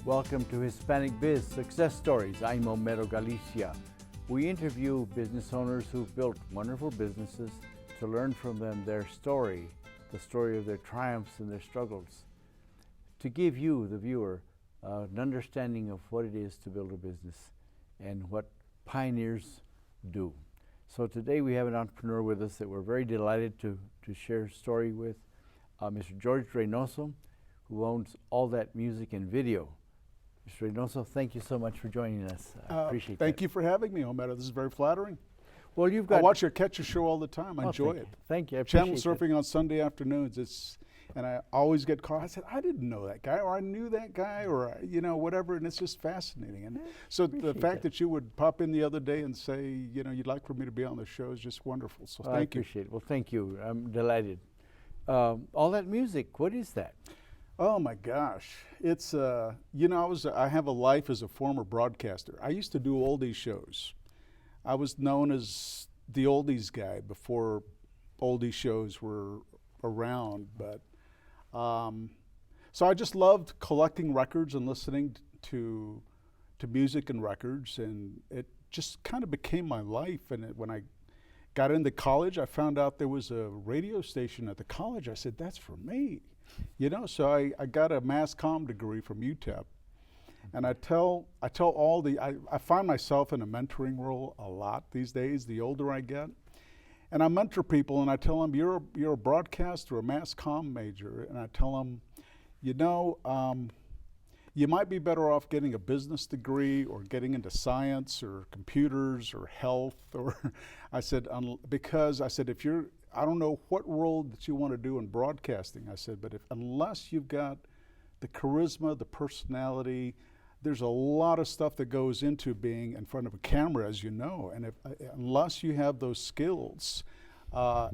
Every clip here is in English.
Welcome to Hispanic Biz Success Stories. I'm Homero Galicia. We interview business owners who've built wonderful businesses to learn from them their story, the story of their triumphs and their struggles, to give you, the viewer, an understanding of what it is to build a business and what pioneers do. So today we have an entrepreneur with us that we're very delighted to share a story with, Mr. George Reynoso, who owns All That Music and Video. Mr. Reynoso, thank you so much for joining us. I appreciate that. Thank you for having me, Homero. This is very flattering. Well, you've got. I watch your Catch Show all the time. I enjoy it. Thank you. I Channel appreciate surfing on Sunday afternoons. And I always get caught. I said, I didn't know that guy, or I knew that guy, or whatever. And it's just fascinating. And so the fact that you would pop in the other day and say, you'd like for me to be on the show is just wonderful. So thank you. I appreciate it. Well, thank you. I'm delighted. All That Music. What is that? Oh my gosh, it's I have a life as a former broadcaster. I used to do oldies shows. I was known as the oldies guy before oldies shows were around. But so I just loved collecting records and listening to music and records, and it just kind of became my life. And when I got into college, I found out there was a radio station at the college. I said, that's for me. So I got a mass comm degree from UTEP, and I find myself in a mentoring role a lot these days, the older I get. And I mentor people, and I tell them, you're a broadcast or a mass comm major, and I tell them, you might be better off getting a business degree or getting into science or computers or health, or I said, I don't know what role that you want to do in broadcasting. I said, but unless you've got the charisma, the personality, there's a lot of stuff that goes into being in front of a camera, as you know. And unless you have those skills,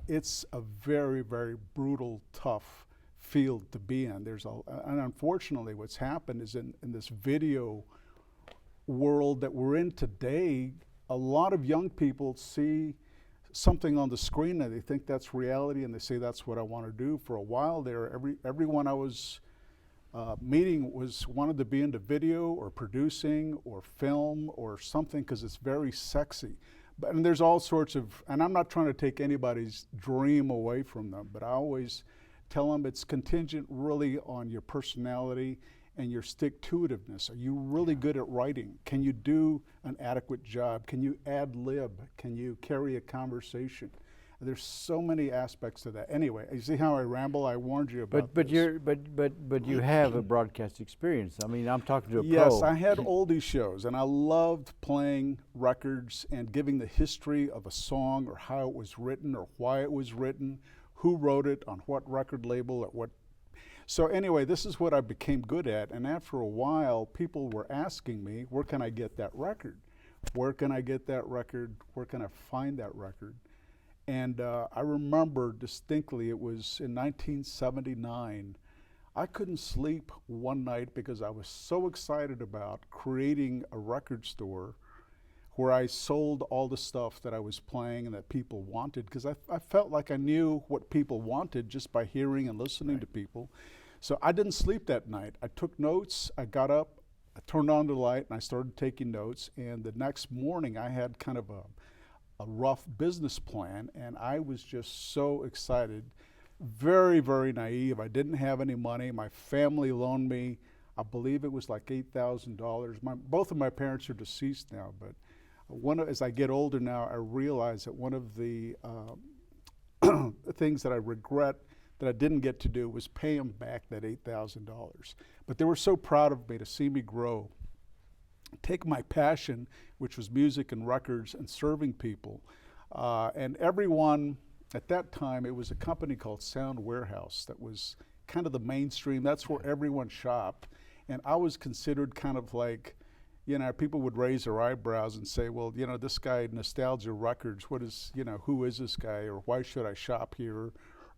it's a very, very brutal, tough field to be in. And unfortunately, what's happened is in this video world that we're in today, a lot of young people see something on the screen and they think that's reality, and they say that's what I want to do. For a while there, everyone I was meeting wanted to be into video or producing or film or something because it's very sexy. And there's all sorts of, and I'm not trying to take anybody's dream away from them, but I always tell them it's contingent really on your personality and your stick-to-itiveness. Are you really good at writing? Can you do an adequate job? Can you ad-lib? Can you carry a conversation? There's so many aspects to that. Anyway, you see how I ramble? I warned you about this. But you have a broadcast experience. I mean, I'm talking to a pro. Yes, I had oldie shows, and I loved playing records and giving the history of a song or how it was written or why it was written, who wrote it, on what record label, at what. So anyway, this is what I became good at, and after a while, people were asking me, where can I get that record? Where can I get that record? Where can I find that record? And I remember distinctly, it was in 1979. I couldn't sleep one night because I was so excited about creating a record store where I sold all the stuff that I was playing and that people wanted, because I felt like I knew what people wanted just by hearing and listening to people. So I didn't sleep that night. I took notes, I got up, I turned on the light, and I started taking notes. And the next morning I had kind of a rough business plan, and I was just so excited. Very, very naive. I didn't have any money. My family loaned me, I believe it was like $8,000. Both of my parents are deceased now, but as I get older now, I realize that one of the things that I regret that I didn't get to do was pay them back that $8,000. But they were so proud of me to see me grow, take my passion, which was music and records and serving people. And everyone, at that time, it was a company called Sound Warehouse that was kind of the mainstream. That's where everyone shopped. And I was considered kind of like, people would raise their eyebrows and say, well, this guy, Nostalgia Records, who is this guy, or why should I shop here,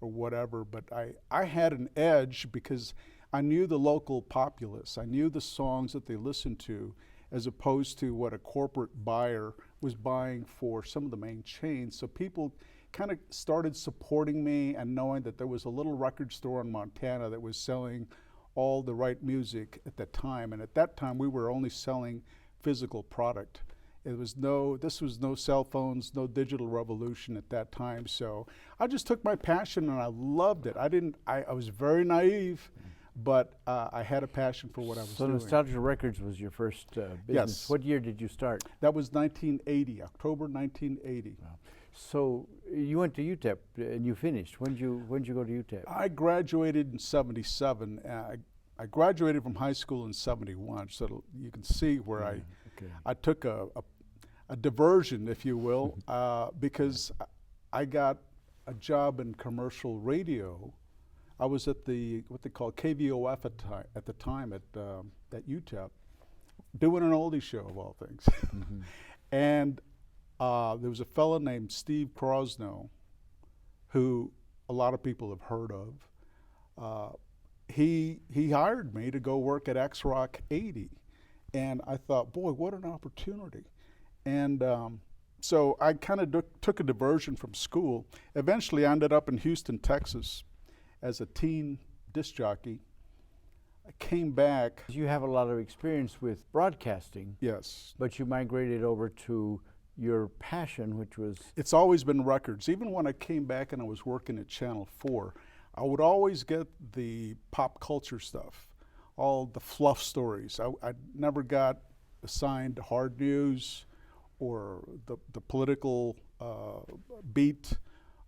or whatever. But I had an edge because I knew the local populace. I knew the songs that they listened to, as opposed to what a corporate buyer was buying for some of the main chains. So people kind of started supporting me and knowing that there was a little record store in Montana that was selling all the right music at that time. And at that time, we were only selling physical product. This was no cell phones, no digital revolution at that time. So I just took my passion and I loved it. I was very naive, but I had a passion for what I was doing. So Nostalgia Records was your first business. Yes. What year did you start? That was 1980, October 1980. Wow. So you went to UTEP and you finished. When did you go to UTEP? I graduated in 77. I graduated from high school in 71, so you can see where I took a diversion, if you will, because I got a job in commercial radio. I was at what they call KVOF at the time at UTEP, doing an oldie show of all things. Mm-hmm. And there was a fellow named Steve Crosno, who a lot of people have heard of. He hired me to go work at X-Rock 80, and I thought, boy, what an opportunity. And so I kind of took a diversion from school. Eventually I ended up in Houston, Texas as a teen disc jockey. I came back. You have a lot of experience with broadcasting. Yes. But you migrated over to your passion, which was? It's always been records. Even when I came back and I was working at Channel 4, I would always get the pop culture stuff, all the fluff stories. I never got assigned hard news or the political beat.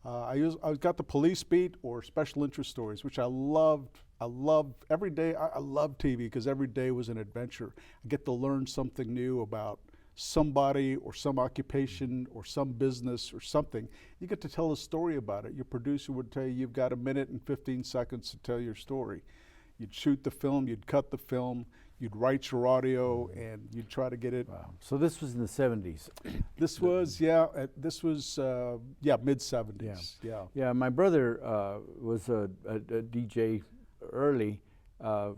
I got the police beat or special interest stories, which I loved. I loved every day. I loved TV because every day was an adventure. I get to learn something new about somebody or some occupation or some business or something. You get to tell a story about it. Your producer would tell you you've got 1 minute and 15 seconds to tell your story. You'd shoot the film, you'd cut the film, you'd write your audio, and you'd try to get it. Wow. So this was in the 70s. This was, mid-70s. Yeah, my brother was a DJ early,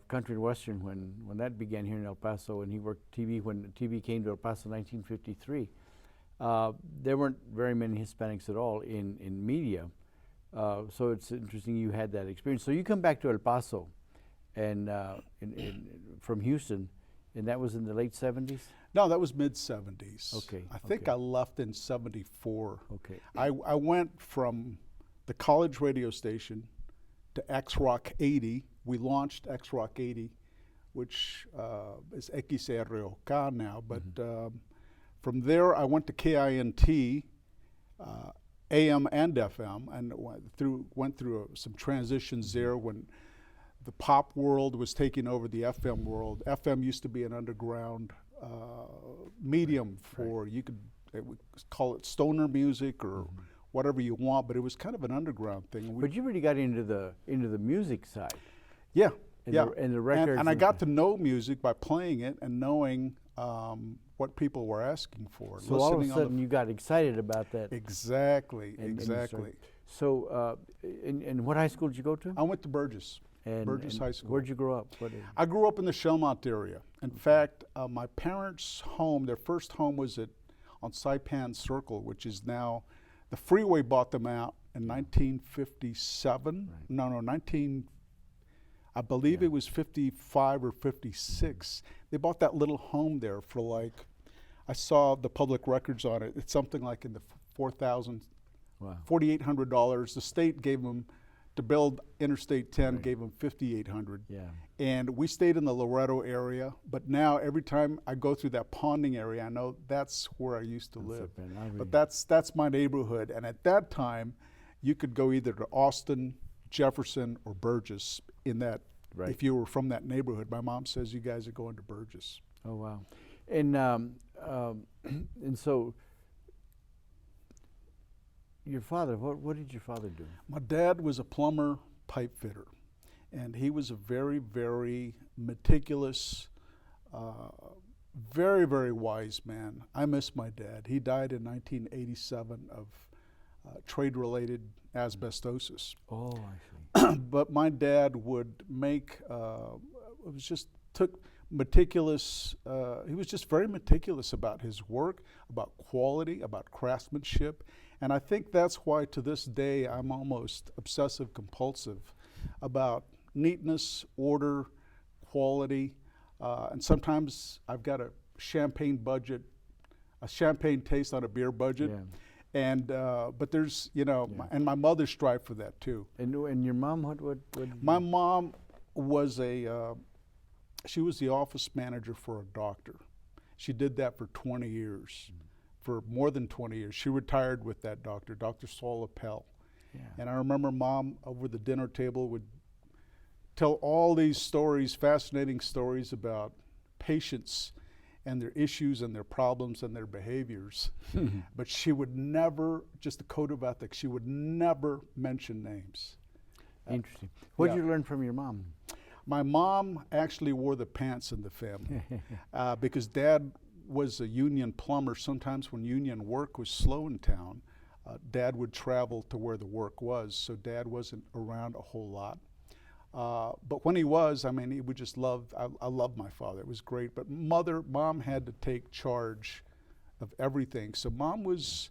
country and western when that began here in El Paso, and he worked TV when TV came to El Paso in 1953. There weren't very many Hispanics at all in media, so it's interesting you had that experience. So you come back to El Paso, and from Houston, and that was in the late 70s? No, that was mid-70s. Okay. I think I left in 74. Okay. I went from the college radio station to X-Rock 80. We launched X-Rock 80, which is XROK now, but from there I went to KINT, AM and FM, and went through some transitions there when the pop world was taking over the FM world. FM used to be an underground medium for, you could call it stoner music or whatever you want, but it was kind of an underground thing. But you really got into the music side. Yeah, and the records. And I got to know music by playing it and knowing what people were asking for. So all of a sudden you got excited about that. Exactly, exactly. So, and what high school did you go to? I went to Burgess. Burgess High School. Where'd you grow up? I grew up in the Shelmont area. In fact, my parents' home, their first home was on Saipan Circle, which is now, the freeway bought them out in 1957. Right. I believe it was 55 or 56. They bought that little home there for I saw the public records on it. It's something like in the $4,800. The state gave them, to build Interstate 10, gave them $5,800. Yeah. And we stayed in the Loretto area, but now every time I go through that ponding area, I know that's where I used to live. But that's my neighborhood. And at that time, you could go either to Austin, Jefferson, or Burgess in that, if you were from that neighborhood. My mom says you guys are going to Burgess. Oh, wow. And so your father, what did your father do? My dad was a plumber pipe fitter, and he was a very, very meticulous, very, very wise man. I miss my dad. He died in 1987 of trade-related asbestosis. Oh, I see. But my dad would make, meticulous, he was just very meticulous about his work, about quality, about craftsmanship. And I think that's why to this day I'm almost obsessive compulsive about neatness, order, quality, and sometimes I've got a champagne budget, a champagne taste on a beer budget. Yeah. And but there's, you know, and my mother strived for that too. And your mom, what My mom was she was the office manager for a doctor. She did that for 20 years, for more than 20 years. She retired with that doctor, Dr. Saul Appel. Yeah. And I remember Mom over the dinner table would tell all these stories, fascinating stories about patients and their issues and their problems and their behaviors. But she would never, just a code of ethics, she would never mention names. Interesting. What did you learn from your mom? My mom actually wore the pants in the family because Dad was a union plumber. Sometimes when union work was slow in town, Dad would travel to where the work was, so Dad wasn't around a whole lot. But when he was, I mean, he would just love, I loved my father. It was great. But Mom had to take charge of everything. So Mom was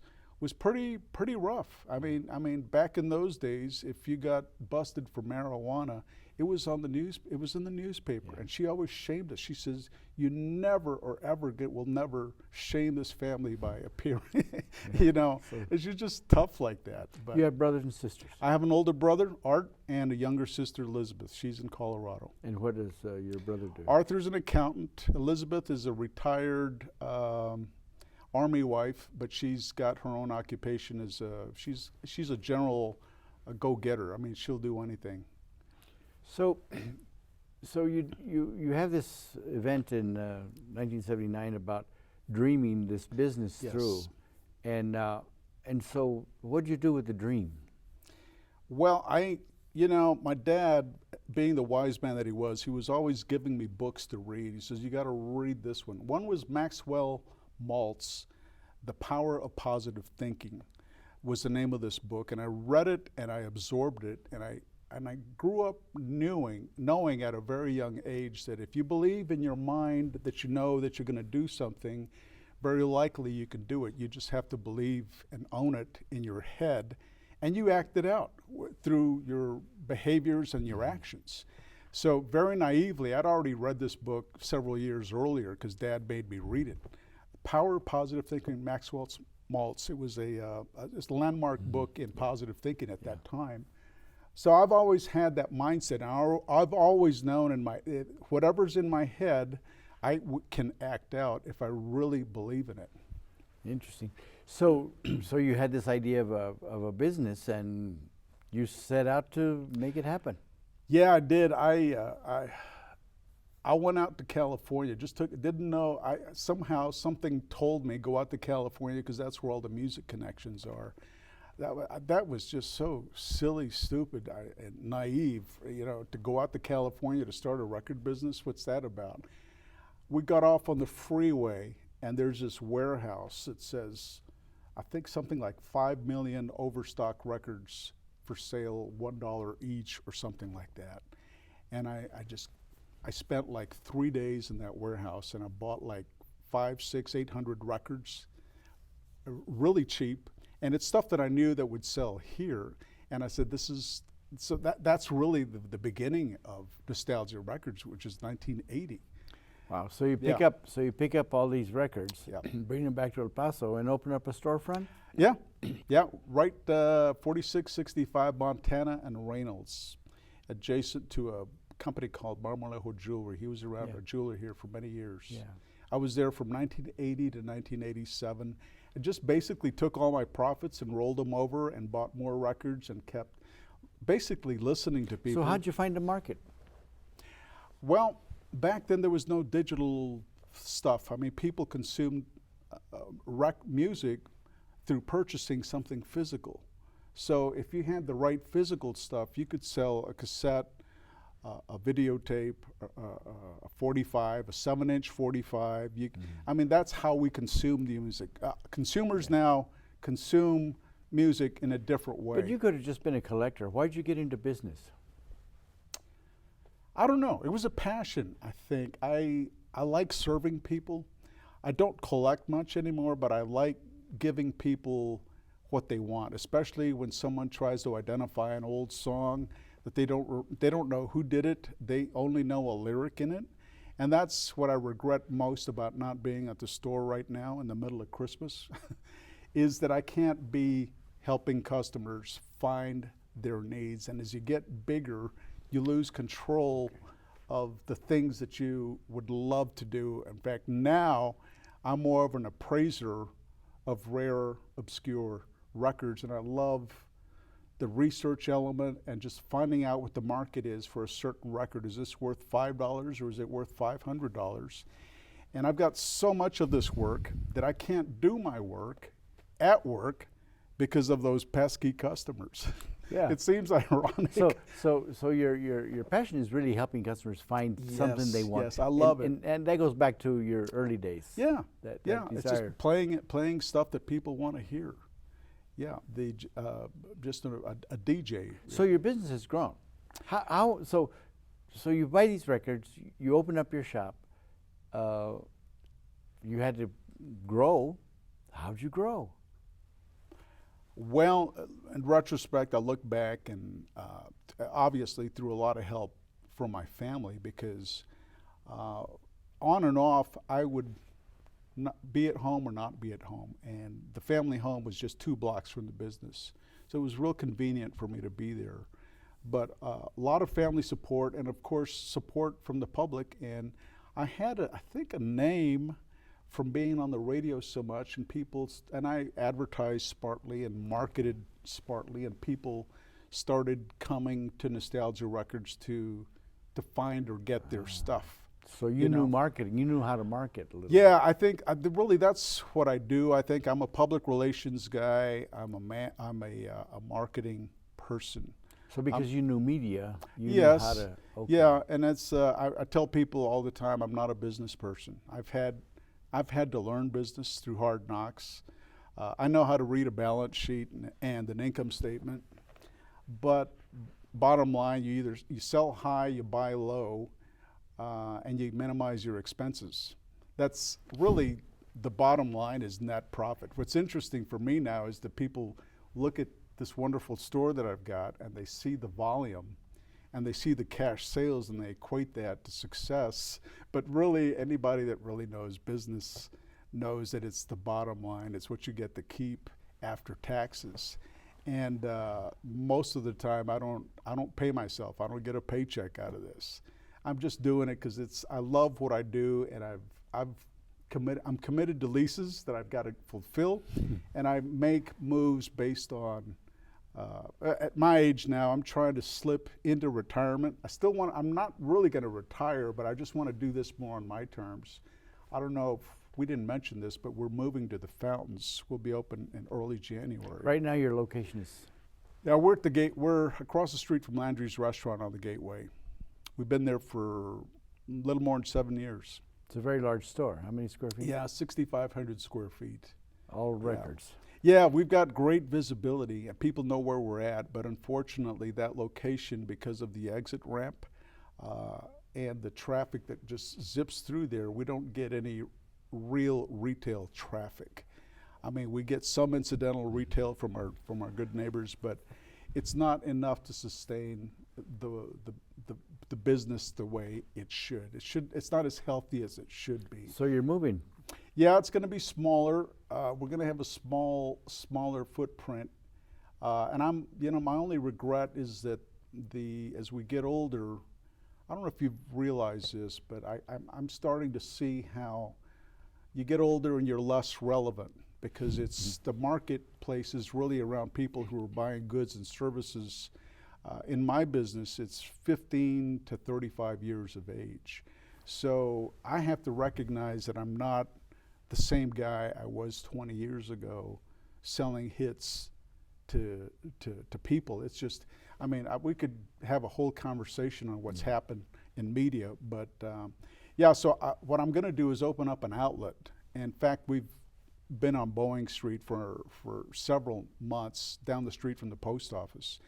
pretty rough. I mean, back in those days, if you got busted for marijuana, it was on the news. It was in the newspaper, and she always shamed us. She says, "You never or ever will never shame this family by appearing." You know, it's just tough like that. But You have brothers and sisters. I have an older brother, Art, and a younger sister, Elizabeth. She's in Colorado. And what does your brother do? Arthur's an accountant. Elizabeth is a retired Army wife, but she's got her own occupation as she's a general go-getter. I mean, she'll do anything. So you have this event in 1979 about dreaming this business through, and so what did you do with the dream? Well, you know, my dad, being the wise man that he was always giving me books to read. He says, "You got to read this one." One was Maxwell Maltz, The Power of Positive Thinking, was the name of this book, and I read it and I absorbed it, and I grew up knowing at a very young age that if you believe in your mind that you know that you're going to do something, very likely you can do it. You just have to believe and own it in your head, and you act it out through your behaviors and your actions. So very naively, I'd already read this book several years earlier because Dad made me read it. Power of Positive Thinking, Maxwell Maltz. It was a landmark book in positive thinking at that time. So I've always had that mindset. I've always known whatever's in my head, I can act out if I really believe in it. Interesting. So you had this idea of a business, and you set out to make it happen. Yeah, I did. I went out to California. Didn't know. Somehow something told me go out to California because that's where all the music connections are. That was just so silly, stupid, and naive, you know, to go out to California to start a record business. What's that about? We got off on the freeway, and there's this warehouse that says, I think something like 5 million overstock records for sale, $1 each or something like that. And I spent like 3 days in that warehouse, and I bought like 500, 600, 800 records, really cheap. And it's stuff that I knew that would sell here. And I said, that's really the beginning of Nostalgia Records, which is 1980. Wow. So you pick up all these records, bring them back to El Paso, and open up a storefront? Yeah. Right 4665 Montana and Reynoso, adjacent to a company called Marmolejo Jewelry. He was around a jeweler here for many years. Yeah. I was there from 1980 to 1987. I just basically took all my profits and rolled them over and bought more records and kept basically listening to people. So how'd you find the market? Well, back then there was no digital stuff. I mean, people consumed music through purchasing something physical. So if you had the right physical stuff, you could sell a cassette, a videotape, a 45, a 7-inch 45. I mean, that's how we consume the music. Consumers now consume music in a different way. But you could have just been a collector. Why'd you get into business? I don't know. It was a passion, I think. I like serving people. I don't collect much anymore, but I like giving people what they want, especially when someone tries to identify an old song that they don't know who did it. They only know a lyric in it. And that's what I regret most about not being at the store right now in the middle of Christmas, is that I can't be helping customers find their needs. And as you get bigger, you lose control of the things that you would love to do. In fact, now I'm more of an appraiser of rare, obscure records, and I love the research element and just finding out what the market is for a certain record. Is this worth $5 or is it worth $500? And I've got so much of this work that I can't do my work at work because of those pesky customers. Yeah. It seems ironic. So your passion is really helping customers find something they want. Yes, I love it. And that goes back to your early days. Yeah, that it's just playing stuff that people want to hear. Yeah, just a DJ. So your business has grown. So you buy these records, you open up your shop, you had to grow. How'd you grow? Well, in retrospect, I look back and obviously through a lot of help from my family, because on and off I would not be at home or not be at home, and the family home was just 2 blocks from the business, so it was real convenient for me to be there. But a lot of family support, and of course support from the public. And I had I think a name from being on the radio so much, and I advertised smartly and marketed smartly, and people started coming to Nostalgia Records to find or get their stuff. So you knew marketing. You knew how to market a little. Yeah, I think really that's what I do. I think I'm a public relations guy. I'm a marketing person. So because you knew media, you knew how to. Okay. Yeah, and that's I tell people all the time I'm not a business person. I've had to learn business through hard knocks. I know how to read a balance sheet and an income statement, but bottom line, you sell high, you buy low, and you minimize your expenses. That's really the bottom line, is net profit. What's interesting for me now is that people look at this wonderful store that I've got and they see the volume and they see the cash sales and they equate that to success. But really, anybody that really knows business knows that it's the bottom line. It's what you get to keep after taxes. And most of the time, I don't pay myself. I don't get a paycheck out of this. I'm just doing it because I love what I do, and I'm committed to leases that I've got to fulfill, and I make moves based on. At my age now, I'm trying to slip into retirement. I'm not really going to retire, but I just want to do this more on my terms. I don't know if we didn't mention this, but we're moving to the Fountains. We'll be open in early January. Right now your location is? Yeah, we're at the gate. We're across the street from Landry's Restaurant on the Gateway. We've been there for a little more than 7 years. It's a very large store. How many square feet? Yeah, 6,500 square feet. All records. Yeah, we've got great visibility and people know where we're at, but unfortunately that location, because of the exit ramp and the traffic that just zips through there, we don't get any real retail traffic. I mean, we get some incidental retail from our good neighbors, but it's not enough to sustain the business the way it should. It's not as healthy as it should be. So you're moving? Yeah, it's going to be smaller. We're going to have a smaller footprint. And my only regret is that as we get older, I don't know if you've realized this, but I'm starting to see how you get older and you're less relevant, because the marketplace is really around people who are buying goods and services. In my business, it's 15 to 35 years of age. So I have to recognize that I'm not the same guy I was 20 years ago selling hits to people. It's just, I mean, we could have a whole conversation on what's happened in media, but so what I'm going to do is open up an outlet. In fact, we've been on Boeing Street for several months, down the street from the post office.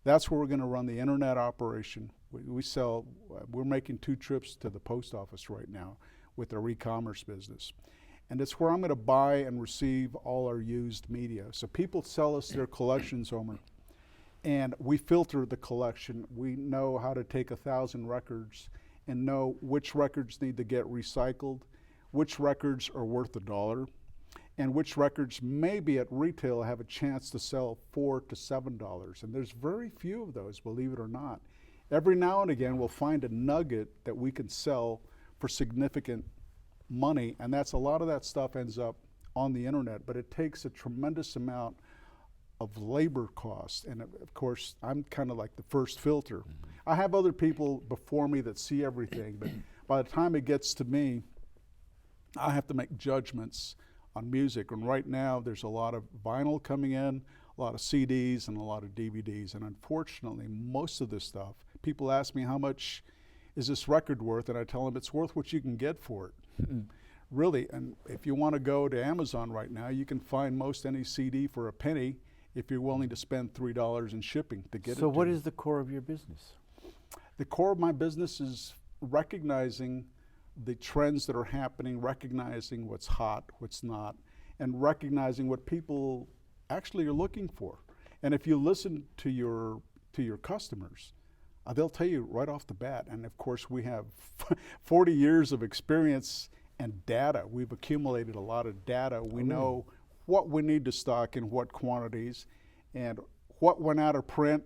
That's where we're going to run the internet operation. We're making 2 trips to the post office right now with our e-commerce business. And it's where I'm going to buy and receive all our used media. So people sell us their collections, Homer, And we filter the collection. We know how to take 1,000 records and know which records need to get recycled, which records are worth $1, and which records maybe at retail have a chance to sell $4 to $7. And there's very few of those, believe it or not. Every now and again, we'll find a nugget that we can sell for significant money, and that's a lot of that stuff ends up on the internet, but it takes a tremendous amount of labor costs. And of course, I'm kind of like the first filter. I have other people before me that see everything, but by the time it gets to me, I have to make judgments on music. And right now, there's a lot of vinyl coming in, a lot of CDs, and a lot of DVDs. And unfortunately, most of this stuff, people ask me, how much is this record worth? And I tell them it's worth what you can get for it. Really, and if you want to go to Amazon right now, you can find most any CD for a penny if you're willing to spend $3 in shipping to get it. So what is the core of your business? The core of my business is recognizing the trends that are happening, recognizing what's hot, what's not, and recognizing what people actually are looking for. And if you listen to your customers, they'll tell you right off the bat. And of course, we have 40 years of experience and data. We've accumulated a lot of data. We know what we need to stock in what quantities, and what went out of print,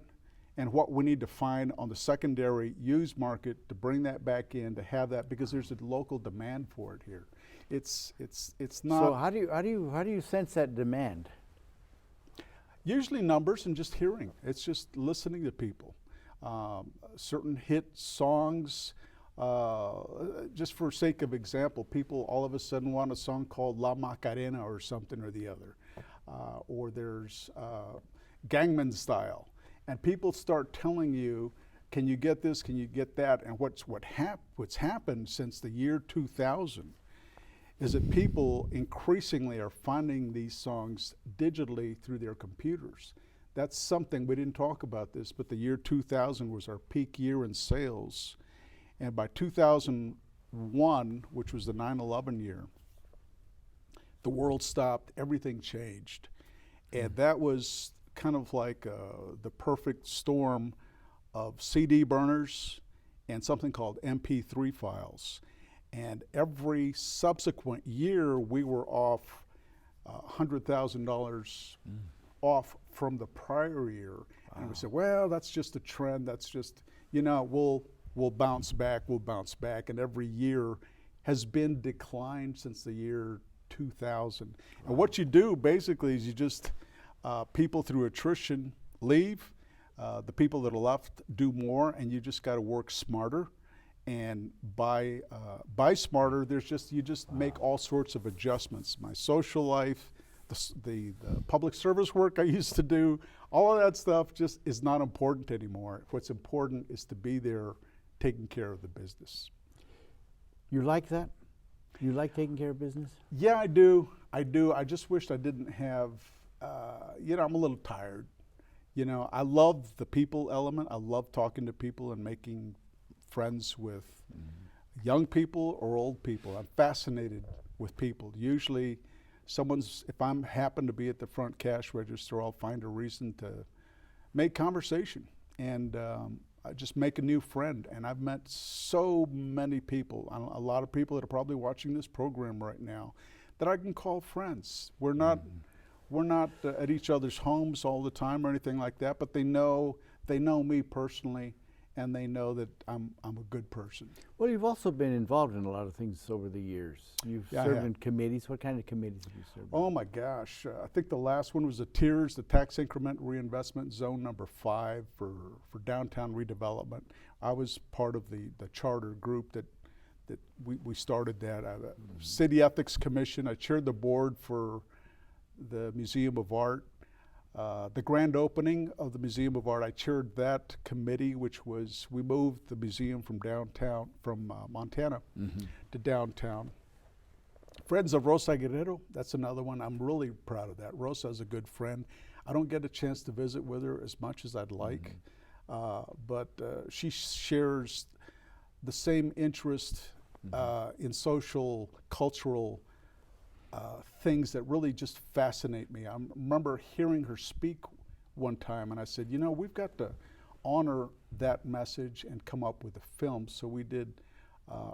and what we need to find on the secondary used market to bring that back in, to have that, because there's a local demand for it here. It's not. So how do you sense that demand? Usually numbers and just hearing. It's just listening to people. Certain hit songs, just for sake of example, people all of a sudden want a song called La Macarena or something or the other. Or there's Gangman Style. And people start telling you, can you get this, can you get that? And what's happened since the year 2000 is that people increasingly are finding these songs digitally through their computers. That's something, we didn't talk about this, but the year 2000 was our peak year in sales. And by 2001, which was the 9/11 year, the world stopped, everything changed. And that was kind of like the perfect storm of CD burners and something called MP3 files. And every subsequent year, we were off $100,000 off from the prior year. Wow. And we said, well, that's just a trend. That's just, we'll bounce back, and every year has been declined since the year 2000. Wow. And what you do basically is you just, people through attrition leave, the people that are left do more, and you just got to work smarter. And by smarter, you just make all sorts of adjustments. My social life, the public service work I used to do, all of that stuff just is not important anymore. What's important is to be there taking care of the business. You like that? You like taking care of business? Yeah, I do. I just wished I didn't have, I'm a little tired. I love the people element. I love talking to people and making friends with young people or old people. I'm fascinated with people. Usually if I happen to be at the front cash register, I'll find a reason to make conversation and just make a new friend. And I've met so many people, a lot of people that are probably watching this program right now, that I can call friends. We're not at each other's homes all the time or anything like that, but they know me personally, and they know that I'm a good person. Well, you've also been involved in a lot of things over the years. You've served in committees. What kind of committees have you served in? Oh my gosh, I think the last one was the TIRS, the Tax Increment Reinvestment Zone number 5 for downtown redevelopment. I was part of the charter group that we started that. City Ethics Commission, I chaired the board for the Museum of Art. The grand opening of the Museum of Art, I chaired that committee, which was, we moved the museum from Montana to downtown. Friends of Rosa Guerrero, that's another one. I'm really proud of that. Rosa is a good friend. I don't get a chance to visit with her as much as I'd like, but she shares the same interest in social, cultural things that really just fascinate me. I remember hearing her speak one time, and I said, we've got to honor that message and come up with a film. So we did.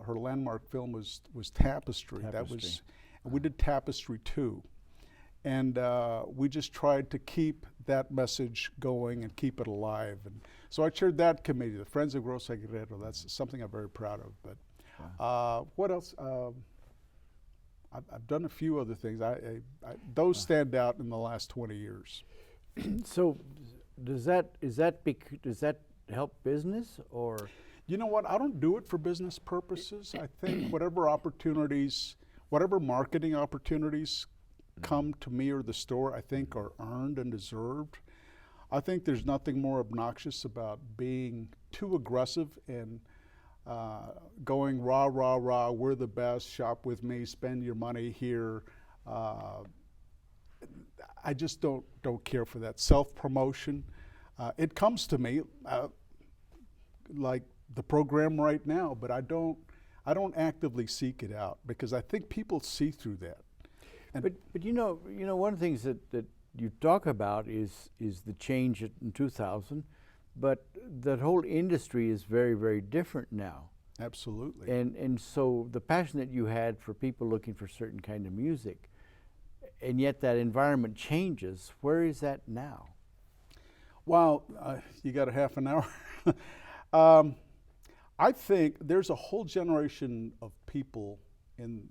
Her landmark film was Tapestry. That was, and we did Tapestry 2, and we just tried to keep that message going and keep it alive. And so I chaired that committee, the Friends of Grosso Guerrero. That's something I'm very proud of. But what else? I've done a few other things. Those stand out in the last 20 years. So, does that help business, or? You know what? I don't do it for business purposes. I think whatever opportunities, whatever marketing opportunities come to me or the store, I think are earned and deserved. I think there's nothing more obnoxious about being too aggressive and going rah, rah, rah, we're the best, shop with me, spend your money here. I just don't care for that self-promotion. It comes to me like the program right now, but I don't actively seek it out because I think people see through that. And but one of the things that you talk about is the change in 2000, but that whole industry is very, very different now. Absolutely. And so the passion that you had for people looking for certain kind of music, and yet that environment changes. Where is that now? Well, you got a half an hour. I think there's a whole generation of people in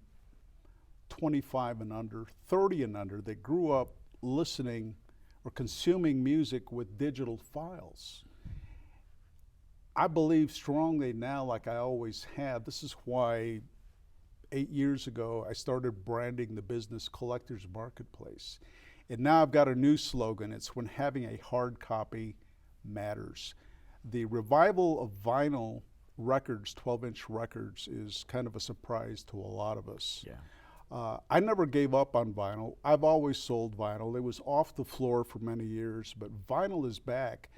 25 and under, 30 and under, that grew up listening or consuming music with digital files. I believe strongly now, like I always have. This is why 8 years ago I started branding the business Collectors Marketplace. And now I've got a new slogan. It's when having a hard copy matters. The revival of vinyl records, 12-inch records, is kind of a surprise to a lot of us. Yeah. I never gave up on vinyl. I've always sold vinyl. It was off the floor for many years, but vinyl is back.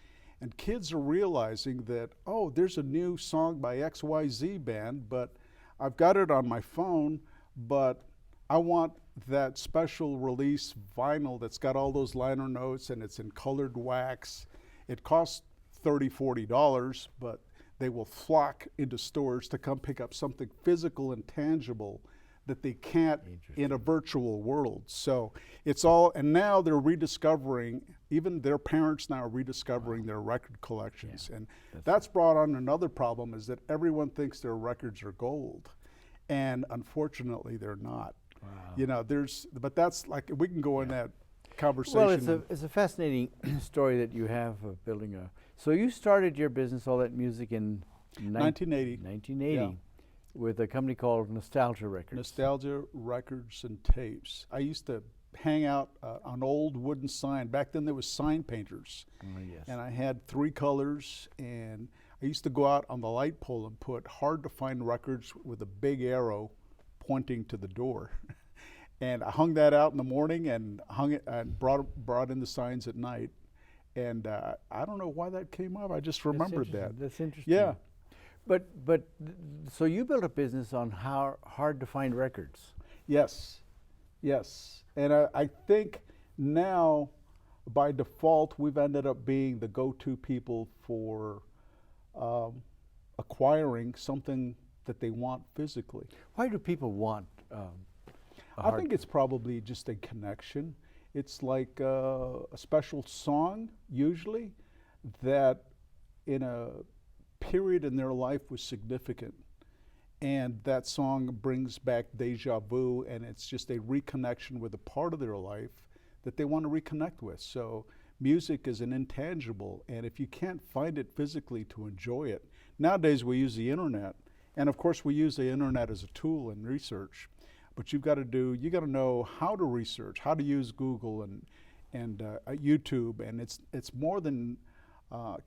And kids are realizing that, oh, there's a new song by XYZ band, but I've got it on my phone, but I want that special release vinyl that's got all those liner notes and it's in colored wax. It costs $30, $40, but they will flock into stores to come pick up something physical and tangible that they can't in a virtual world. So it's all, and now they're rediscovering, even their parents now are rediscovering their record collections. Yeah, and that's brought on another problem, is that everyone thinks their records are gold. And unfortunately, they're not. Wow. But that's like, we can go in that conversation. Well, it's a fascinating story that you have of building so you started your business, All That Music, in 1980. 1980. Yeah. With a company called Nostalgia Records. Nostalgia Records and Tapes. I used to hang out on old wooden sign. Back then there was sign painters. Oh, yes. And I had 3 colors, and I used to go out on the light pole and put hard to find records with a big arrow pointing to the door. And I hung that out in the morning and hung it and brought in the signs at night. And I don't know why that came up. I just remembered that. That's interesting. Yeah. But so you built a business on how hard to find records. Yes, yes. And I think now, by default, we've ended up being the go-to people for acquiring something that they want physically. Why do people want I think it's probably just a connection. It's like a special song, usually, that in a period in their life was significant, and that song brings back deja vu, and it's just a reconnection with a part of their life that they want to reconnect with. So music is an intangible, and if you can't find it physically to enjoy it, nowadays we use the internet, and of course we use the internet as a tool in research, but you got to know how to research, how to use Google and YouTube, and it's more than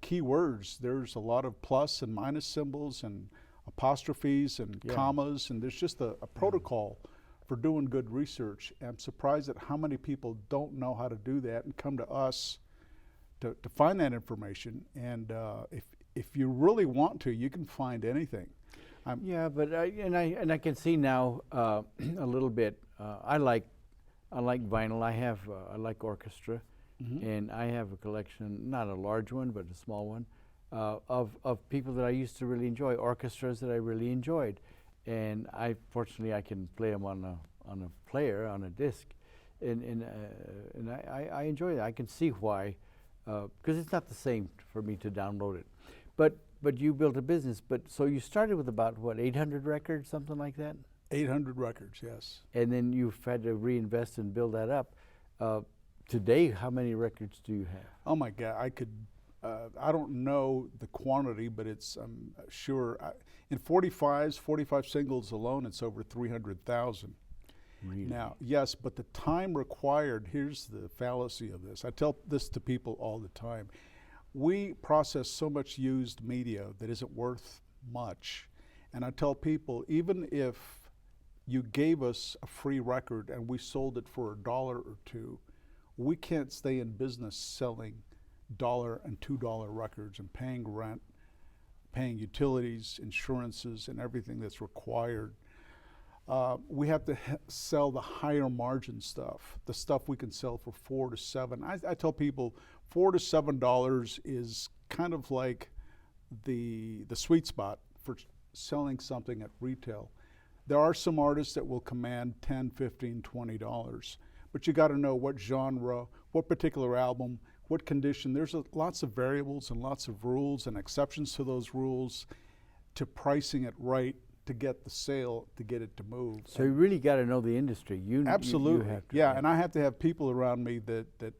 keywords. There's a lot of plus and minus symbols and apostrophes and commas, and there's just a protocol for doing good research. And I'm surprised at how many people don't know how to do that and come to us to find that information. And if you really want to, you can find anything. But I can see now a little bit. I like vinyl. I like orchestra, and I have a collection, not a large one, but a small one, of people that I used to really enjoy, orchestras that I really enjoyed, and fortunately I can play them on a player, on a disc, and I enjoy that. I can see why, because it's not the same for me to download it, but you built a business. But so you started with about what, 800 records, something like that? 800 records, yes. And then you've had to reinvest and build that up. Today, how many records do you have? Oh my God, I don't know the quantity, but I'm sure, in 45 singles alone, it's over 300,000. Really? Now, yes, but the time required, here's the fallacy of this. I tell this to people all the time. We process so much used media that isn't worth much. And I tell people, even if you gave us a free record and we sold it for $1 or $2, we can't stay in business selling $1 and $2 records and paying rent, paying utilities, insurances, and everything that's required. We have to sell the higher margin stuff, the stuff we can sell for $4 to $7. I tell people $4 to $7 is kind of like the sweet spot for selling something at retail. There are some artists that will command $10, $15, $20, but you got to know what genre, what particular album, what condition. There's lots of variables and lots of rules and exceptions to those rules, to pricing it right, to get the sale, to get it to move. So you really got to know the industry. Absolutely. You have to, yeah, and I have to have people around me that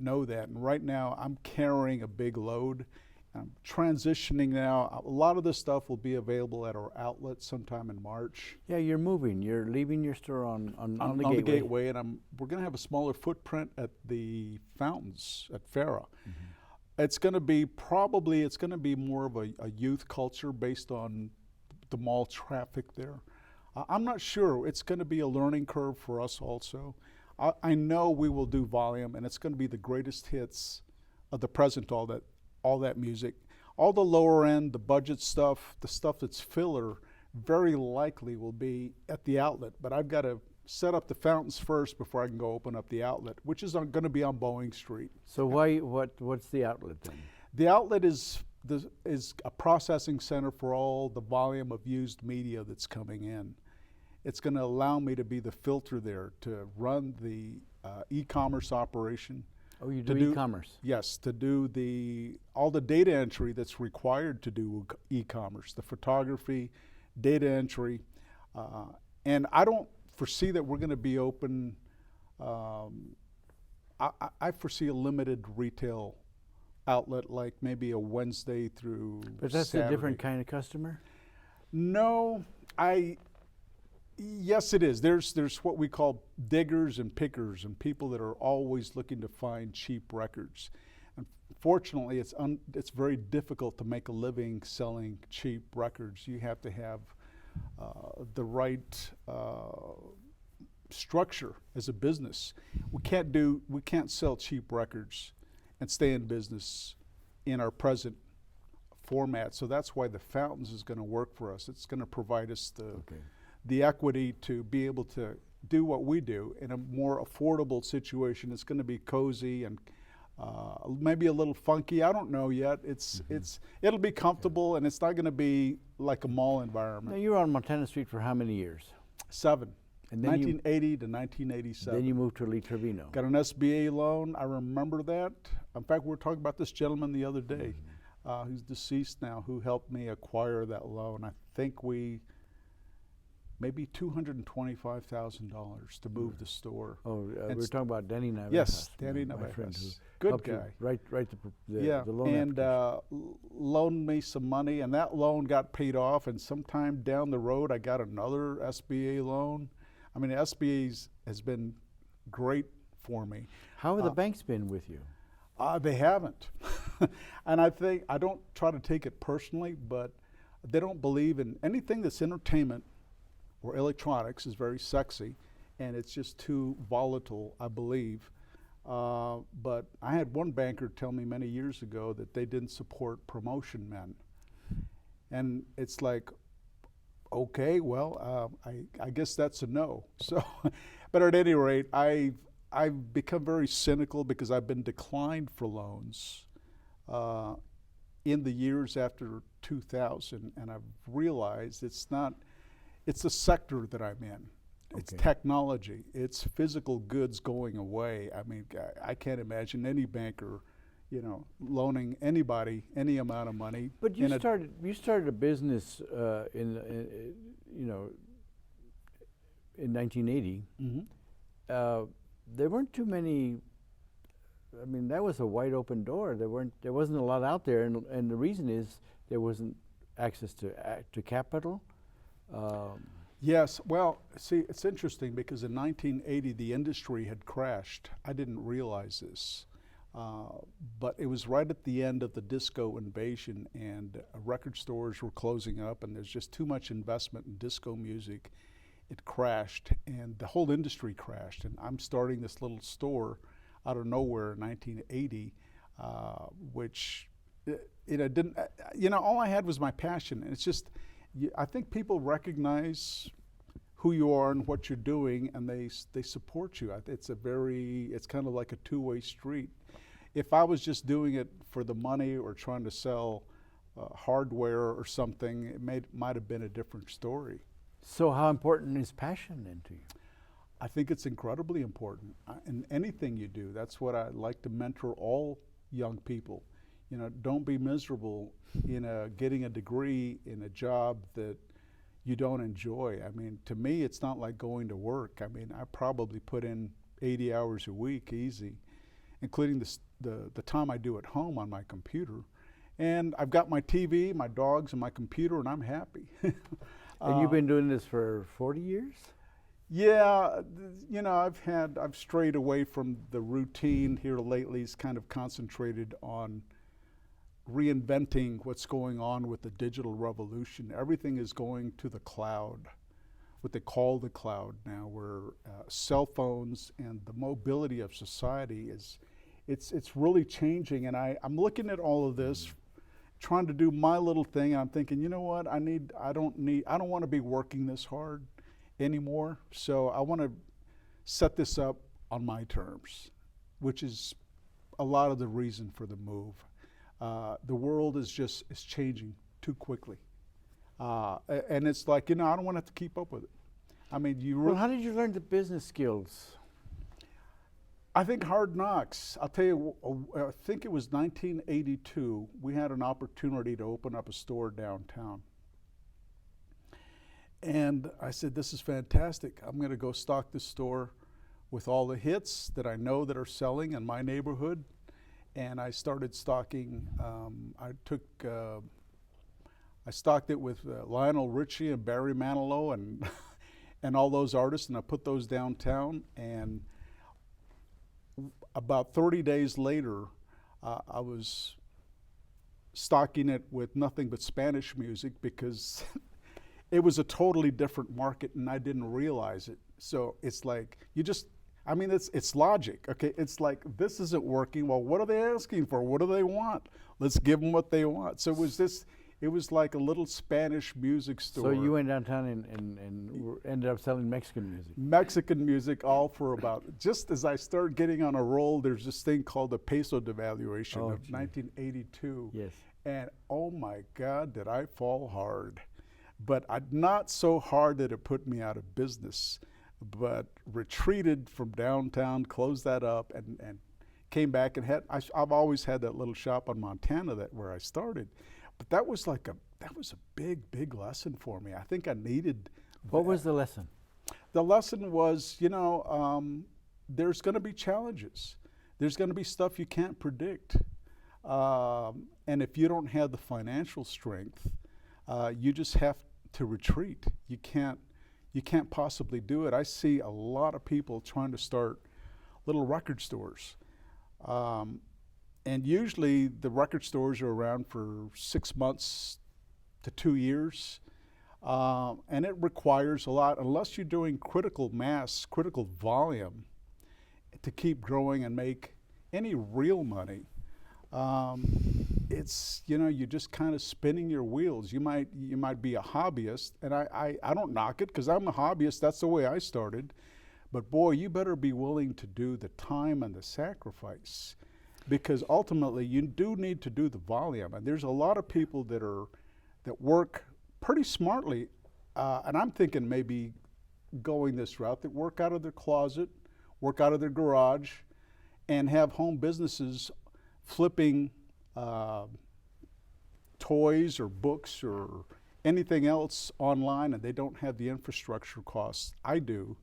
know that. And right now, I'm carrying a big load. I'm transitioning now. A lot of this stuff will be available at our outlet sometime in March. Yeah, you're moving. You're leaving your store on the the gateway. gateway, and we're going to have a smaller footprint at the fountains at Farah. It's going to be more of a youth culture based on the mall traffic there. I'm not sure. It's going to be a learning curve for us also. I know we will do volume, and it's going to be the greatest hits of the present, all that music. All the lower end, the budget stuff, the stuff that's filler, very likely will be at the outlet. But I've got to set up the fountains first before I can go open up the outlet, which is going to be on Boeing Street. So what's the outlet then? The outlet is a processing center for all the volume of used media that's coming in. It's going to allow me to be the filter there to run the e-commerce operation. Oh, you do e-commerce? Yes, to do all the data entry that's required to do e-commerce, the photography, data entry, and I don't foresee that we're going to be open. I foresee a limited retail outlet, like maybe a Wednesday through But that's Saturday. a different kind of customer? No, yes it is. There's what we call diggers and pickers, and people that are always looking to find cheap records. Unfortunately, it's very difficult to make a living selling cheap records. You have to have the right structure as a business. We can't sell cheap records and stay in business in our present format. So that's why the fountains is going to work for us. It's going to provide us the equity to be able to do what we do in a more affordable situation. It's going to be cozy and maybe a little funky. I don't know yet. It'll be comfortable, and it's not going to be like a mall environment. Now, you were on Montana Street for how many years? 7. And then 1980 to 1987. Then you moved to Lee Trevino. Got an SBA loan. I remember that. In fact, we were talking about this gentleman the other day, who's deceased now, who helped me acquire that loan. I think maybe $225,000 to move the store. Oh, we were talking about Danny Navejas. Yes, Danny my friend, Navejas. who Good helped you guy. Write the loan and loaned me some money, and that loan got paid off, and sometime down the road I got another SBA loan. I mean, the SBA has been great for me. How have the banks been with you? They haven't. And I don't try to take it personally, but they don't believe in anything that's entertainment or electronics is very sexy, and it's just too volatile, I believe. But I had one banker tell me many years ago that they didn't support promotion men. And it's like, okay, well, I guess that's a no. So, but at any rate, I've become very cynical because I've been declined for loans in the years after 2000, and I've realized it's the sector that I'm in. It's technology. It's physical goods going away. I mean, I can't imagine any banker, loaning anybody any amount of money. But you started a business in 1980. Mm-hmm. There weren't too many. I mean, that was a wide open door. There wasn't a lot out there, and the reason is there wasn't access to capital. Yes, well, see, it's interesting because in 1980 the industry had crashed. I didn't realize this, but it was right at the end of the disco invasion, and record stores were closing up, and there's just too much investment in disco music. It crashed, and the whole industry crashed, and I'm starting this little store out of nowhere in 1980, which, didn't, all I had was my passion, and it's just, I think people recognize who you are and what you're doing, and they support you. It's kind of like a two-way street. If I was just doing it for the money or trying to sell hardware or something, it might have been a different story. So how important is passion then to you? I think it's incredibly important in anything you do. That's what I like to mentor all young people. Don't be miserable getting a degree in a job that you don't enjoy. I mean, to me, it's not like going to work. I mean, I probably put in 80 hours a week, easy, including the time I do at home on my computer. And I've got my TV, my dogs, and my computer, and I'm happy. And you've been doing this for 40 years? Yeah, I've strayed away from the routine here lately. It's kind of concentrated on reinventing what's going on with the digital revolution. Everything is going to the cloud, what they call the cloud now, where cell phones and the mobility of society it's really changing. And I'm looking at all of this, trying to do my little thing, and I'm thinking, you know what, I don't want to be working this hard anymore. So I want to set this up on my terms, which is a lot of the reason for the move. The world is changing too quickly. And it's like, I don't want to have to keep up with it. I mean, well, how did you learn the business skills? I think hard knocks. I'll tell you, I think it was 1982, we had an opportunity to open up a store downtown. And I said, this is fantastic. I'm going to go stock this store with all the hits that I know that are selling in my neighborhood. And I started stocking, I stocked it with Lionel Richie and Barry Manilow and all those artists, and I put those downtown. And about 30 days later, I was stocking it with nothing but Spanish music because it was a totally different market and I didn't realize it. So it's like, it's logic, okay? It's like, this isn't working. Well, what are they asking for? What do they want? Let's give them what they want. So it was like a little Spanish music store. So you went downtown and ended up selling Mexican music. Mexican music, all for about, just as I started getting on a roll, there's this thing called the peso devaluation of 1982. Yes. And oh my God, did I fall hard. But not so hard that it put me out of business, but retreated from downtown, closed that up, and came back and I've always had that little shop on Montana where I started. But that was a big lesson for me. I think I needed. What was the lesson? The lesson was, there's going to be challenges. There's going to be stuff you can't predict. And if you don't have the financial strength, you just have to retreat. You can't possibly do it. I see a lot of people trying to start little record stores. And usually the record stores are around for 6 months to 2 years. And it requires a lot, unless you're doing critical mass, critical volume to keep growing and make any real money. It's, you're just kind of spinning your wheels. You might be a hobbyist, and I don't knock it because I'm a hobbyist. That's the way I started. But boy, you better be willing to do the time and the sacrifice, because ultimately you do need to do the volume. And there's a lot of people that work pretty smartly, and I'm thinking maybe going this route, that work out of their closet, work out of their garage, and have home businesses flipping toys or books or anything else online, and they don't have the infrastructure costs I do,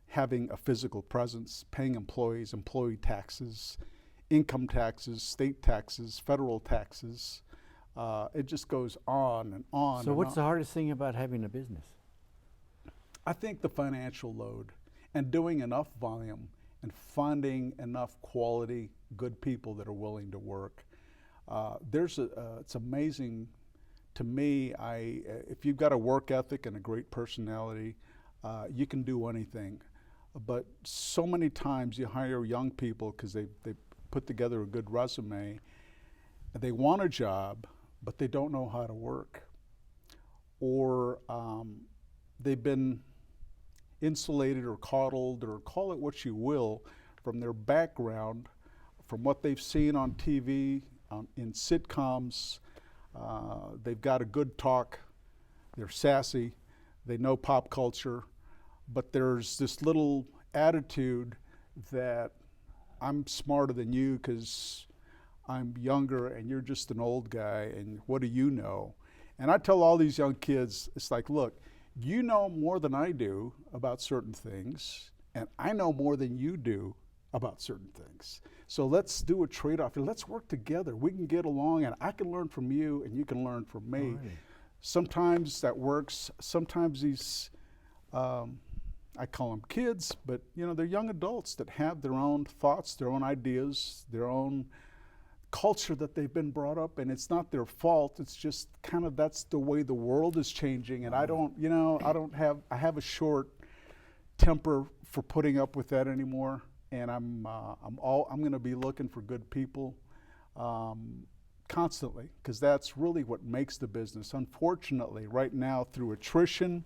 having a physical presence, paying employees, employee taxes, income taxes, state taxes, federal taxes. It just goes on and on. So what's the hardest thing about having a business? I think the financial load and doing enough volume and finding enough quality, good people that are willing to work. It's amazing to me. If you've got a work ethic and a great personality, you can do anything. But so many times you hire young people because they put together a good resume, they want a job, but they don't know how to work. Or they've been insulated or coddled, or call it what you will, from their background, from what they've seen on TV, in sitcoms. They've got a good talk, they're sassy, they know pop culture, but there's this little attitude that I'm smarter than you because I'm younger and you're just an old guy, and what do you know? And I tell all these young kids, it's like, look, you know more than I do about certain things, and I know more than you do about certain things. So let's do a trade-off, and let's work together. We can get along, and I can learn from you, and you can learn from me. Right. Sometimes that works. Sometimes these, I call them kids, but they're young adults that have their own thoughts, their own ideas, their own culture that they've been brought up, and it's not their fault. It's just kind of, that's the way the world is changing, and I have a short temper for putting up with that anymore. And I'm going to be looking for good people constantly, because that's really what makes the business. Unfortunately, right now, through attrition,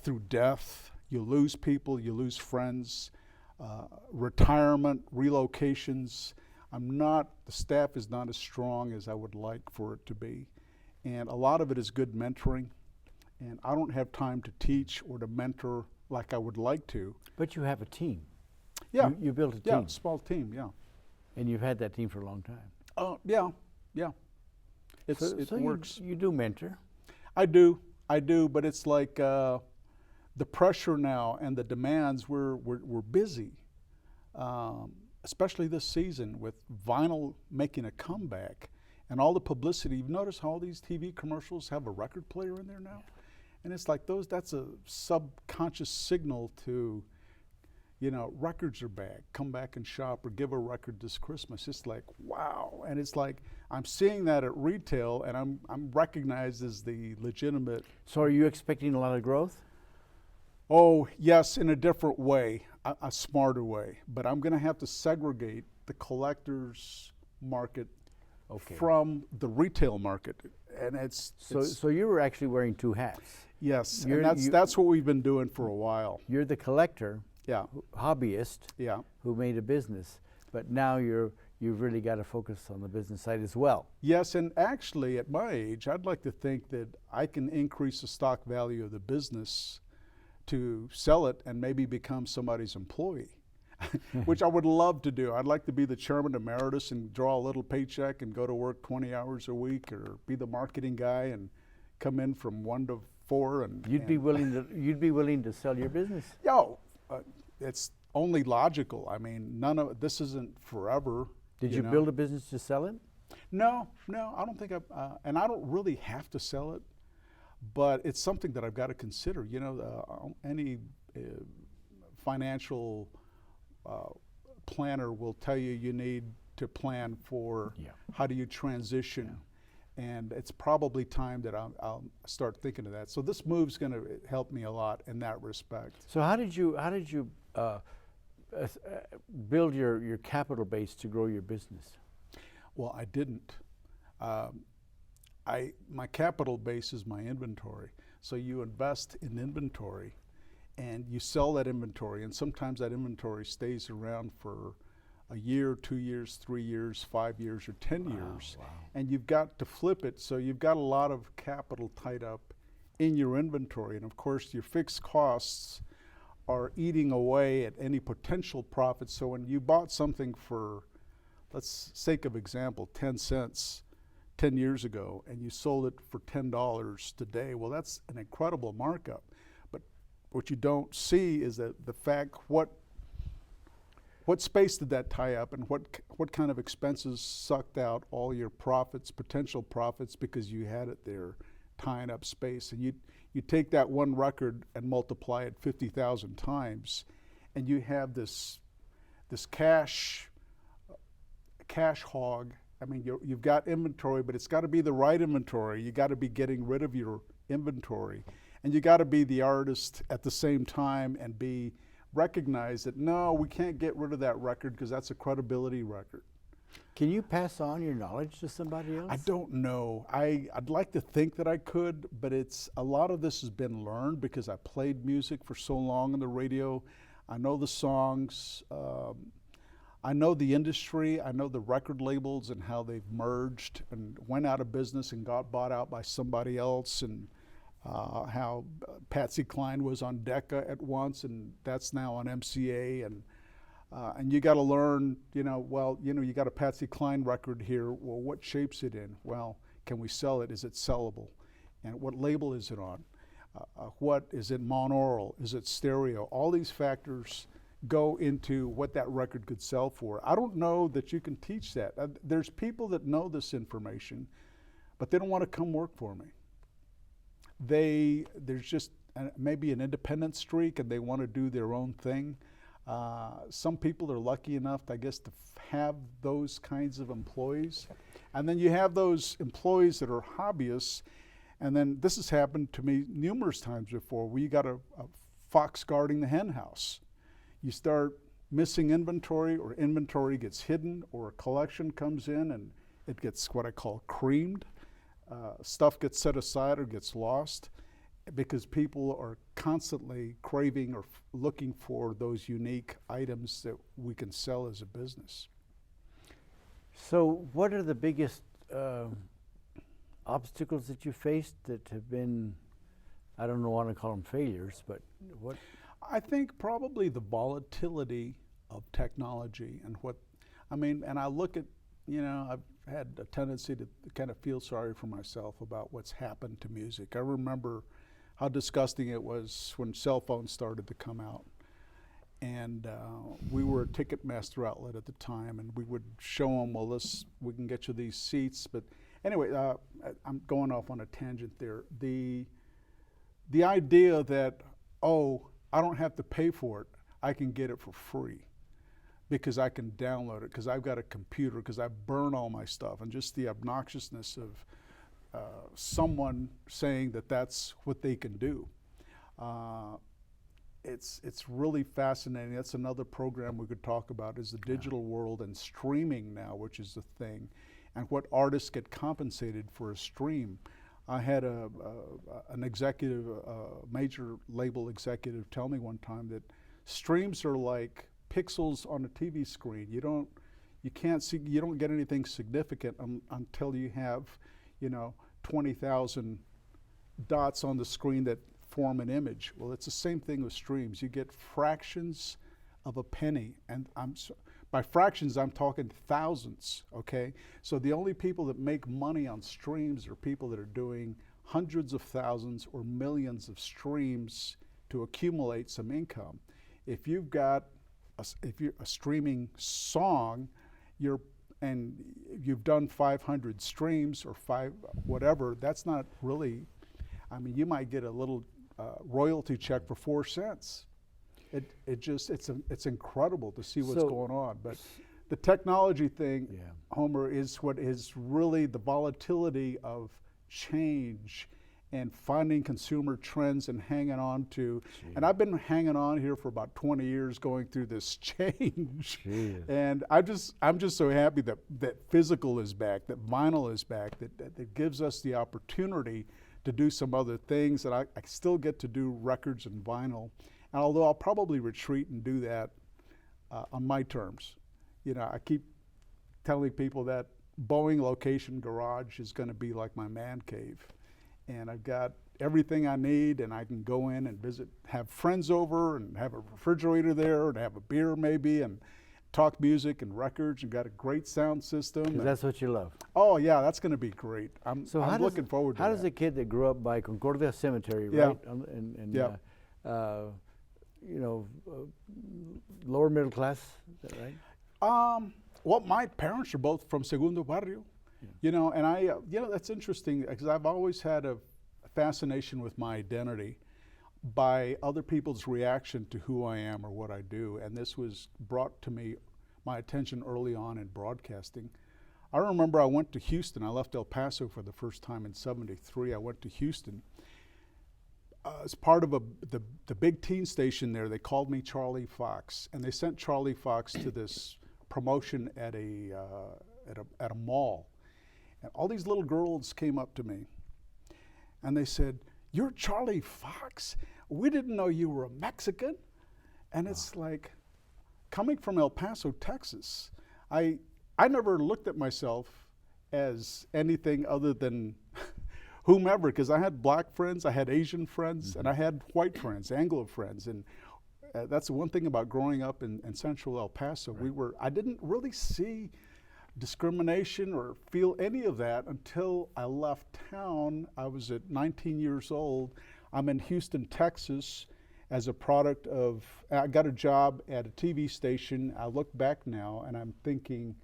through death, you lose people, you lose friends, retirement, relocations. The staff is not as strong as I would like for it to be. And a lot of it is good mentoring. And I don't have time to teach or to mentor like I would like to. But you have a team. Yeah. You built a team. Yeah, small team, yeah. And you've had that team for a long time. Yeah. It works. You do mentor. I do, but it's like the pressure now and the demands, we're busy. Especially this season with vinyl making a comeback and all the publicity. You've noticed how all these TV commercials have a record player in there now? Yeah. And it's like that's a subconscious signal to, records are back, come back and shop, or give a record this Christmas. It's like, wow. And it's like, I'm seeing that at retail, and I'm recognized as the legitimate. So are you expecting a lot of growth? Oh, yes, in a different way, a smarter way. But I'm going to have to segregate the collector's market from the retail market. And so you were actually wearing two hats. Yes, and that's what we've been doing for a while. You're the collector, hobbyist, who made a business, but now you've really got to focus on the business side as well. Yes, and actually at my age, I'd like to think that I can increase the stock value of the business to sell it and maybe become somebody's employee, which I would love to do. I'd like to be the chairman emeritus and draw a little paycheck and go to work 20 hours a week, or be the marketing guy and come in from 1 to 4. And you'd be willing to sell your business? It's only logical. I mean, this isn't forever. Did you build a business to sell it? No, I don't think and I don't really have to sell it. But it's something that I've got to consider. Any financial planner will tell you need to plan for how do you transition. And it's probably time that I'll start thinking of that. So this move's going to help me a lot in that respect. So how did you build your capital base to grow your business? Well, I didn't. My capital base is my inventory. So you invest in inventory, and you sell that inventory, and sometimes that inventory stays around for a year, 2 years, 3 years, 5 years, or 10 years. Wow. And you've got to flip it, so you've got a lot of capital tied up in your inventory. And of course, your fixed costs are eating away at any potential profit. So when you bought something for, let's sake of example, 10 cents 10 years ago, and you sold it for $10 today, well, that's an incredible markup. But what you don't see is that the fact, what space did that tie up, and what kind of expenses sucked out all your profits, potential profits, because you had it there tying up space. And you take that one record and multiply it 50,000 times, and you have this cash hog. I mean, you've got inventory, but it's got to be the right inventory. You got to be getting rid of your inventory, and you got to be the artist at the same time and recognize that, no, we can't get rid of that record because that's a credibility record. Can you pass on your knowledge to somebody else? I don't know. I'd like to think that I could, but a lot of this has been learned because I played music for so long on the radio. I know the songs. I know the industry. I know the record labels and how they've merged and went out of business and got bought out by somebody else, and how Patsy Cline was on Decca at once, and that's now on MCA, and you got to learn, you got a Patsy Cline record here. Well, what shape's it in? Well, can we sell it? Is it sellable? And what label is it on? What is it, monaural? Is it stereo? All these factors go into what that record could sell for. I don't know that you can teach that. There's people that know this information, but they don't want to come work for me. There's just maybe an independent streak, and they want to do their own thing. Some people are lucky enough, I guess, to have those kinds of employees. And then you have those employees that are hobbyists. And then this has happened to me numerous times before. We got a fox guarding the hen house. You start missing inventory, or inventory gets hidden, or a collection comes in and it gets what I call creamed. Stuff gets set aside or gets lost because people are constantly craving or looking for those unique items that we can sell as a business. So what are the biggest obstacles that you faced that have been, I don't want to call them failures, but what? I think probably the volatility of technology and I look at, I've had a tendency to kind of feel sorry for myself about what's happened to music. I remember how disgusting it was when cell phones started to come out. And we were a Ticketmaster outlet at the time, and we would show them, well, we can get you these seats. But anyway, I'm going off on a tangent there. The idea that, I don't have to pay for it, I can get it for free because I can download it, because I've got a computer, because I burn all my stuff, and just the obnoxiousness of someone saying that that's what they can do. It's really fascinating. That's another program we could talk about, is the digital world and streaming now, which is the thing, and what artists get compensated for a stream. I had an executive, major label executive, tell me one time that streams are like pixels on a TV screen. You don't get anything significant until you have, 20,000 dots on the screen that form an image. Well, it's the same thing with streams. You get fractions of a penny, and by fractions, I'm talking thousands, okay? So the only people that make money on streams are people that are doing hundreds of thousands or millions of streams to accumulate some income. If you've got a streaming song, and you've done 500 streams or whatever, that's not really, you might get a little royalty check for 4 cents. It's incredible to see what's going on. But the technology thing, Homer, is what is really the volatility of change and finding consumer trends and hanging on to. And I've been hanging on here for about 20 years going through this change. And I'm just so happy that physical is back, that vinyl is back, that gives us the opportunity to do some other things, that I still get to do records and vinyl. And although I'll probably retreat and do that on my terms, I keep telling people that Boeing location garage is going to be like my man cave. And I've got everything I need, and I can go in and visit, have friends over, and have a refrigerator there, and have a beer maybe, and talk music and records, and got a great sound system. 'Cause that's what you love. Oh yeah, that's going to be great. I'm looking forward to How that. does a kid that grew up by Concordia Cemetery, Yeah. right, lower middle class, is that right? Well, my parents are both from Segundo Barrio, and I, that's interesting because I've always had a fascination with my identity by other people's reaction to who I am or what I do. And this was brought to my attention early on in broadcasting. I remember I went to Houston. I left El Paso for the first time in '73. I went to Houston. As part of the big teen station there, they called me Charlie Fox, and they sent Charlie Fox to this promotion at a mall. And all these little girls came up to me, and they said, "You're Charlie Fox? We didn't know you were a Mexican." And it's like, coming from El Paso, Texas, I never looked at myself as anything other than whomever, because I had black friends, I had Asian friends, and I had white friends, Anglo friends. And that's the one thing about growing up in central El Paso. Right. I didn't really see discrimination or feel any of that until I left town. I was at 19 years old. I'm in Houston, Texas, as a product of, I got a job at a TV station. I look back now and I'm thinking,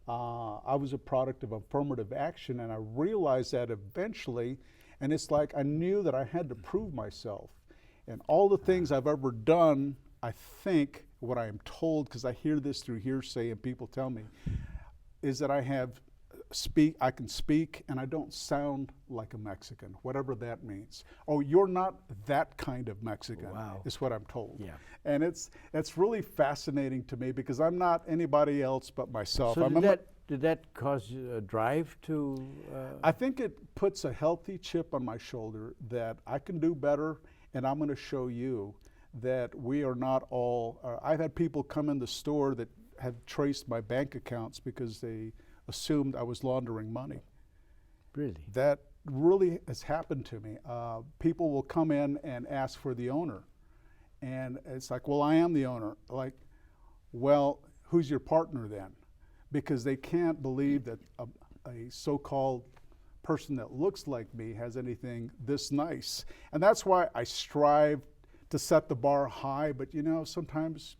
I was a product of affirmative action, and I realized that eventually, and it's like I knew that I had to prove myself. And all the things I've ever done, I think, what I am told, because I hear this through hearsay and people tell me, is that I can speak and I don't sound like a Mexican, whatever that means. Oh, you're not that kind of Mexican, is what I'm told. Yeah. And it's really fascinating to me because I'm not anybody else but myself. So did that cause a drive to? I think it puts a healthy chip on my shoulder that I can do better, and I'm going to show you that we are not all. I've had people come in the store that have traced my bank accounts because they assumed I was laundering money. Really? That really has happened to me. People will come in and ask for the owner. And it's like, well, I am the owner. Like, well, who's your partner then? Because they can't believe that a so-called person that looks like me has anything this nice. And that's why I strive to set the bar high. But sometimes,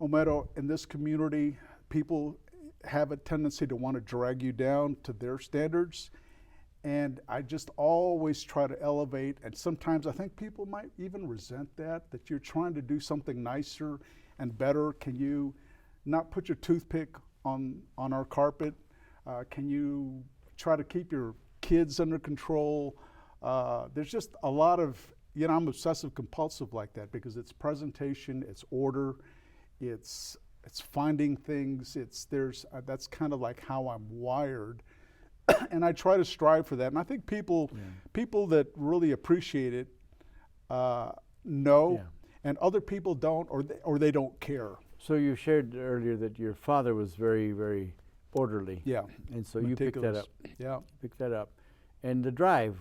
Homero, in this community, people have a tendency to want to drag you down to their standards. And I just always try to elevate, and sometimes I think people might even resent that you're trying to do something nicer and better. Can you not put your toothpick on our carpet? Can you try to keep your kids under control? There's just a lot of, I'm obsessive compulsive like that because it's presentation, it's order, it's finding things, that's kind of like how I'm wired. And I try to strive for that. And I think people that really appreciate it know, and other people don't, or they don't care. So you shared earlier that your father was very, very orderly. Yeah. And so you picked that up. Yeah. Picked that up. And the drive,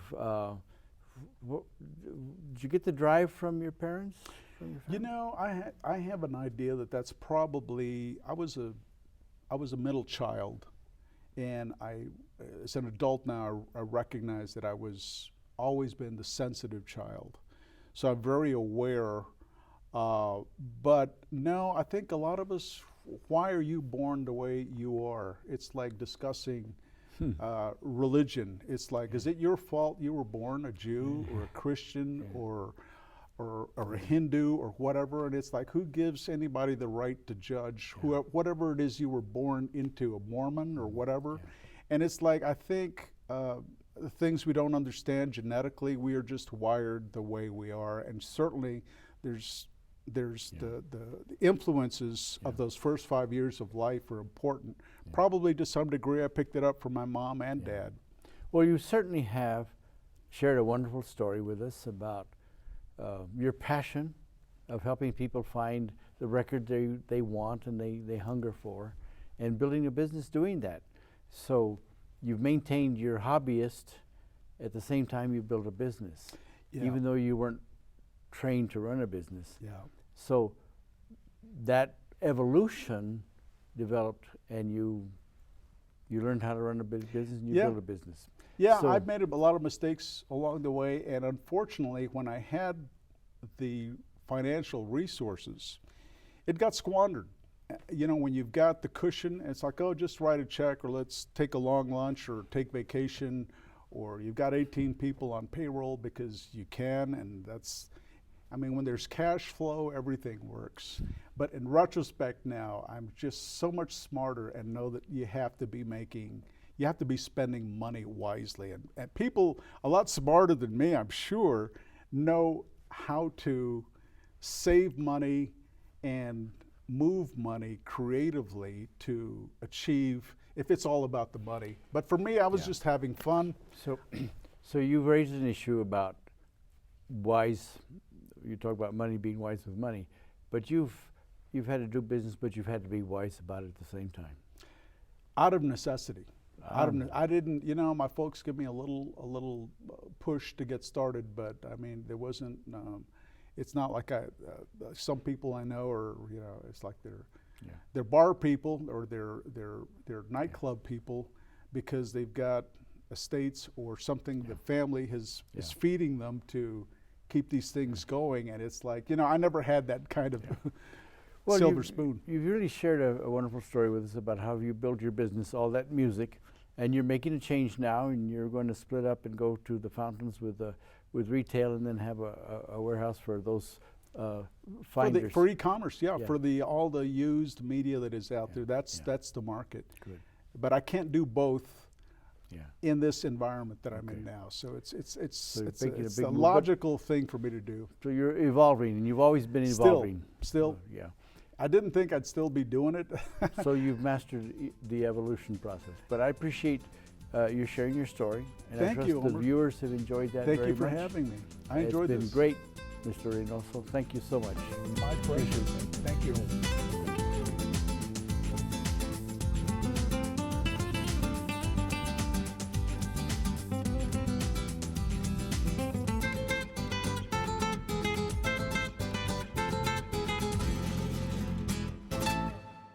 did you get the drive from your parents? From your family? I have an idea that's probably, I was a middle child. And as an adult now, I recognize that I was always been the sensitive child. So I'm very aware. But no, I think a lot of us, why are you born the way you are? It's like discussing religion. It's like, is it your fault you were born a Jew or a Christian or a Hindu or whatever? And it's like, who gives anybody the right to judge whatever it is you were born into, a Mormon or whatever? And it's like, I think the things we don't understand genetically, we are just wired the way we are. And certainly there's the influences of those first 5 years of life are important. Probably to some degree I picked it up from my mom and dad. Well, you certainly have shared a wonderful story with us about your passion of helping people find the record they want and they hunger for, and building a business doing that. So you've maintained your hobbyist at the same time you build a business, even though you weren't trained to run a business. So that evolution developed, and you learned how to run a business, and you built a business. So I've made a lot of mistakes along the way, and unfortunately, when I had the financial resources, it got squandered. You know, when you've got the cushion, it's like, oh, just write a check, or let's take a long lunch, or take vacation, or you've got 18 people on payroll because you can, and that's, I mean, when there's cash flow, everything works. But in retrospect now, I'm just so much smarter and know that you have to be spending money wisely. And people a lot smarter than me, I'm sure, know how to save money and move money creatively to achieve, if it's all about the money. But for me, I was just having fun. So you've raised an issue about you talk about money, being wise with money, but you've had to do business, but you've had to be wise about it at the same time. Out of necessity. I didn't, you know, my folks give me a little push to get started, but I mean, there wasn't, it's not like some people I know are, you know, it's like they're bar people, or they're nightclub people, because they've got estates or something the family is feeding them to keep these things going. And it's like, you know, I never had that kind of silver spoon. You've really shared a wonderful story with us about how you built your business, all that music, and you're making a change now, and you're going to split up and go to the fountains with retail, and then have a warehouse for those finders. For e-commerce, for all the used media that is out there. That's the market. Good. But I can't do both in this environment that I'm in now. So it's a logical thing for me to do. So you're evolving, and you've always been evolving. Still. I didn't think I'd still be doing it. So you've mastered the evolution process. But I appreciate you sharing your story. And Thank you, the viewers have enjoyed that very much. Thank you for having me. I enjoyed this. It's been great, Mr. Reynoso. Thank you so much. My pleasure. Thank you.